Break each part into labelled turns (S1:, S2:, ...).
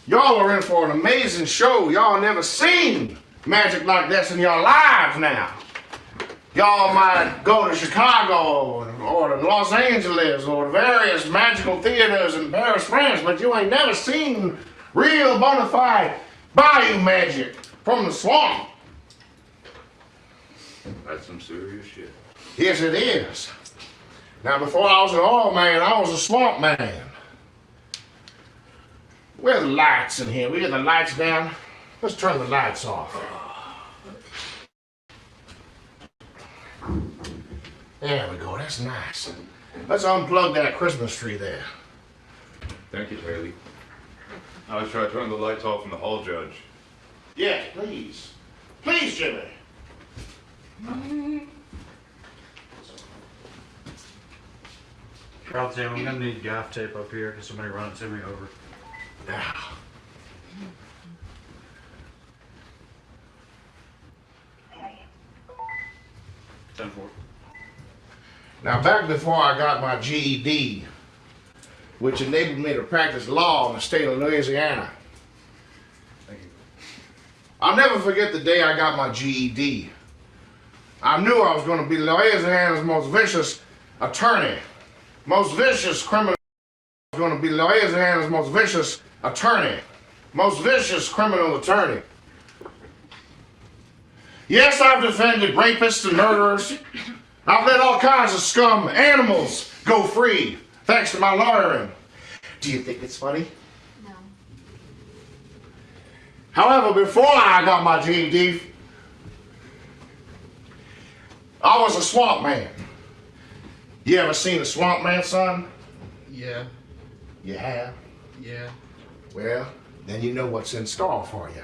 S1: Y'all are in for an amazing show. Y'all never seen magic like this in your lives now. Y'all might go to Chicago or to Los Angeles or to various magical theaters in Paris, France, but you ain't never seen real bona fide bayou magic from the swamp.
S2: That's some serious shit.
S1: Yes, it is. Now, before I was an oil man, I was a swamp man. Where are the lights in here? We get the lights down. Let's turn the lights off. There we go, that's nice. Let's unplug that Christmas tree there.
S2: Thank you, Haley. I was trying to turn the lights off in the hall, Judge.
S1: Yes, please. Please, Jimmy.
S3: Carl, Tim, I'm gonna need gaff tape up here. Can somebody run it to me over?
S1: Now.
S3: Ten four.
S1: Now, back before I got my GED, which enabled me to practice law in the state of Louisiana,
S3: Thank you.
S1: I'll never forget the day I got my GED. I knew I was going to be Louisiana's most vicious attorney. Most vicious criminal. I was going to be Louisiana's most vicious attorney. Most vicious criminal attorney. Yes, I've defended rapists and murderers. I've let all kinds of scum animals go free, thanks to my lawyering. Do you think it's funny?
S4: No.
S1: However, before I got my GED, I was a swamp man. You ever seen a swamp man, son?
S5: Yeah,
S1: You have?
S5: yeah.
S1: Well, then you know what's in store for you.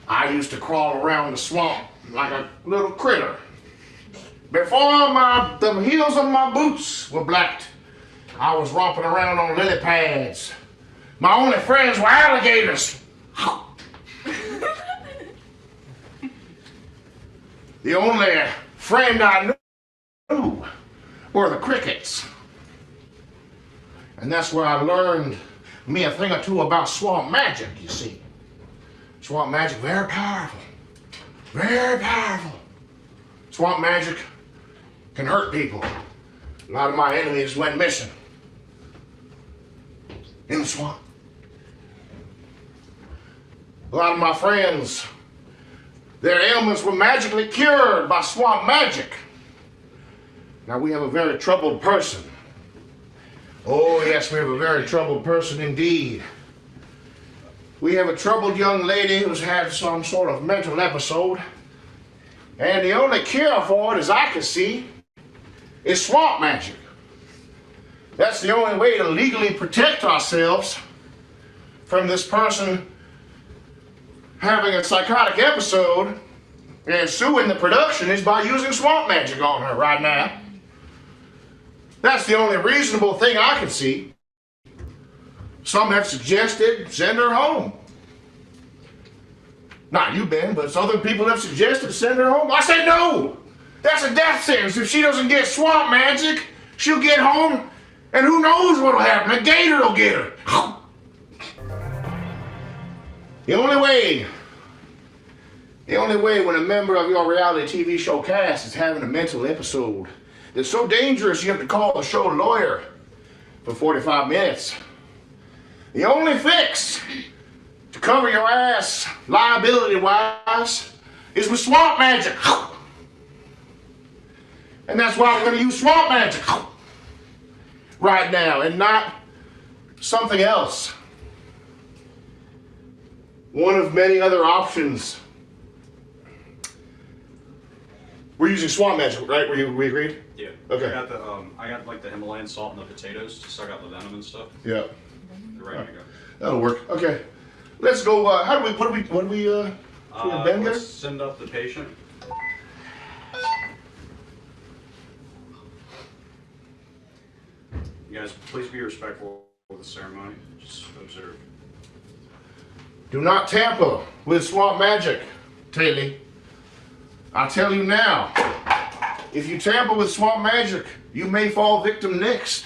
S1: I used to crawl around the swamp like a little critter. Before the heels of my boots were blacked, I was romping around on lily pads. My only friends were alligators. The only friend I knew were the crickets. And that's where I learned me a thing or two about swamp magic, you see. Swamp magic, very powerful. Very powerful. Swamp magic can hurt people. A lot of my enemies went missing in the swamp. A lot of my friends, their ailments were magically cured by swamp magic. Now we have a very troubled person. Oh yes, we have a very troubled person indeed. We have a troubled young lady who's had some sort of mental episode. And the only cure for it, as I can see, is swamp magic. That's the only way to legally protect ourselves from this person having a psychotic episode and suing the production is by using swamp magic on her right now. That's the only reasonable thing I can see. Some have suggested send her home. Not you, Ben, but other people have suggested send her home. I say no! That's a death sentence. If she doesn't get swamp magic, she'll get home, and who knows what'll happen. A gator will get her. The only way when a member of your reality TV show cast is having a mental episode that's so dangerous you have to call the show lawyer for 45 minutes. The only fix to cover your ass liability-wise is with swamp magic. And that's why we're going to use swamp magic right now and not something else. One of many other options. We're using swamp magic, right? We agreed?
S3: Yeah.
S1: Okay.
S3: I got like the Himalayan salt and the potatoes to suck out the venom and stuff.
S1: Yeah.
S3: They're ready to go.
S1: That'll work. Okay. Let's go. What do we, Ben
S3: Let's
S1: get?
S3: send up the patient. You guys, please be respectful of the ceremony. Just observe.
S1: Do not tamper with swamp magic, Taylor. I tell you now, if you tamper with swamp magic, you may fall victim next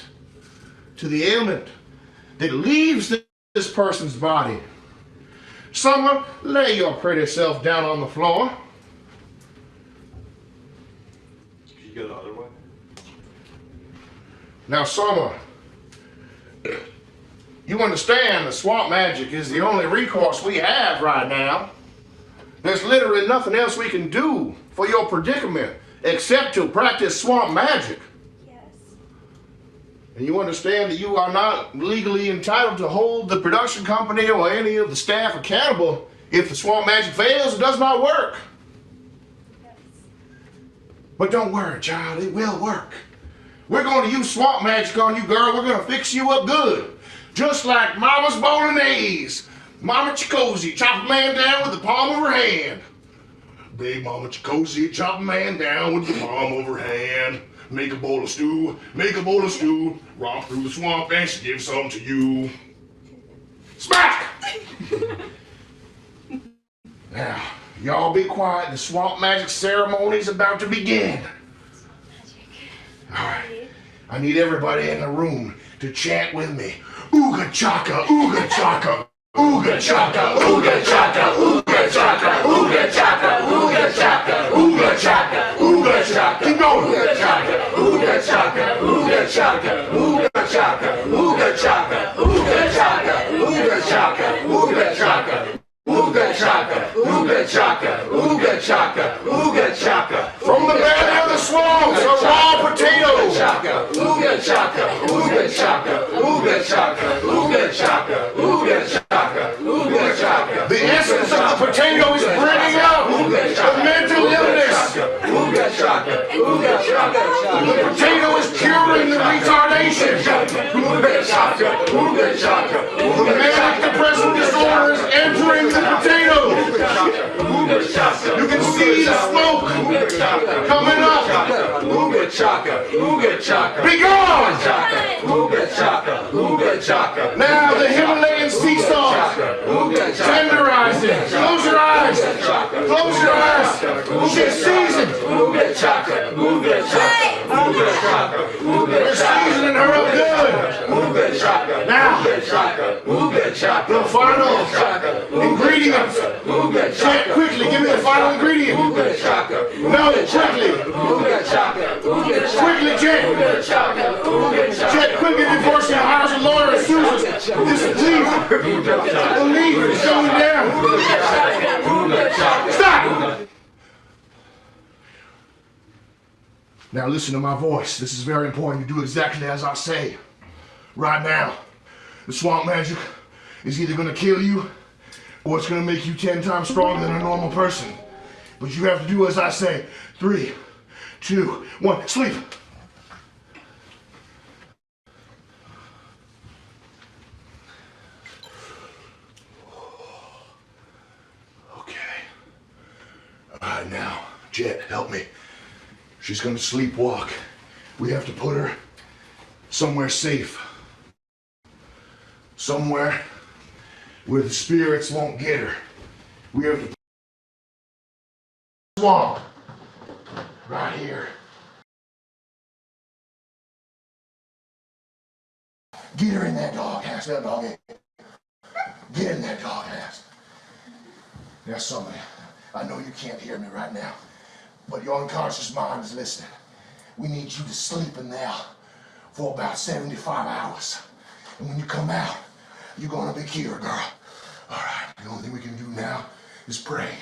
S1: to the ailment that leaves this person's body. Summer, lay your pretty self down on the floor.
S3: Can you go the other way?
S1: Now, Summer, you understand that swamp magic is the only recourse we have right now. There's literally nothing else we can do for your predicament except to practice swamp magic.
S4: Yes.
S1: And you understand that you are not legally entitled to hold the production company or any of the staff accountable if the swamp magic fails or does not work.
S4: Yes.
S1: But don't worry, child, it will work. We're going to use swamp magic on you, girl. We're going to fix you up good. Just like Mama's Bolognese. Mama Chicozy, chop a man down with the palm of her hand. Big Mama Chicozy, chop a man down with the palm of her hand. Make a bowl of stew, romp through the swamp and she gives some to you. Smack! Now, y'all be quiet. The swamp magic ceremony is about to begin. All right, I need everybody in the room to chant with me. Ooga chaka, ooga chaka, ooga chaka, ooga chaka, ooga chaka, ooga chaka, ooga chaka, ooga chaka, ooga chaka. Keep going. Ooga chaka, ooga chaka, ooga chaka, ooga chaka, ooga chaka, ooga chaka, ooga chaka, ooga chaka. Ooga chaka, ooga chaka, ooga chaka, ooga chaka. From the belly of the swamps are raw potatoes. Ooga chaka, ooga chaka, ooga chaka, ooga chaka, ooga chaka, ooga chaka. The essence of the potato is bringing out the mental illness. Ooga chaka, ooga chaka. The potato is curing the retardation. Ooga chaka, ooga chaka. The manic depressive disorder is entering the potato. You can see the smoke coming up. Be gone! Now the Himalayan sea salt. Tenderize it. Close your eyes. Close your eyes. She's seasoned. We're seasoning her up good. Now, the final ingredients. Chant quickly. Give me the final ingredient. No, quickly. Quickly, Chant. Chant quickly before she hires a lawyer and sues us. This leaf. The leaf is going down. Stop! Now listen to my voice. This is very important. You do exactly as I say. Right now, the swamp magic is either going to kill you or it's going to make you 10 times stronger than a normal person. But you have to do as I say. 3, 2, 1, sleep. Okay. All right, now, Jet, help me. She's going to sleepwalk. We have to put her somewhere safe. Somewhere where the spirits won't get her. We have to swamp right here. Get her in that doghouse, that doggy. Get in that doghouse. Now, somebody, I know you can't hear me right now, but your unconscious mind is listening. We need you to sleep in there for about 75 hours. And when you come out, you're gonna be cured, girl. All right, the only thing we can do now is pray.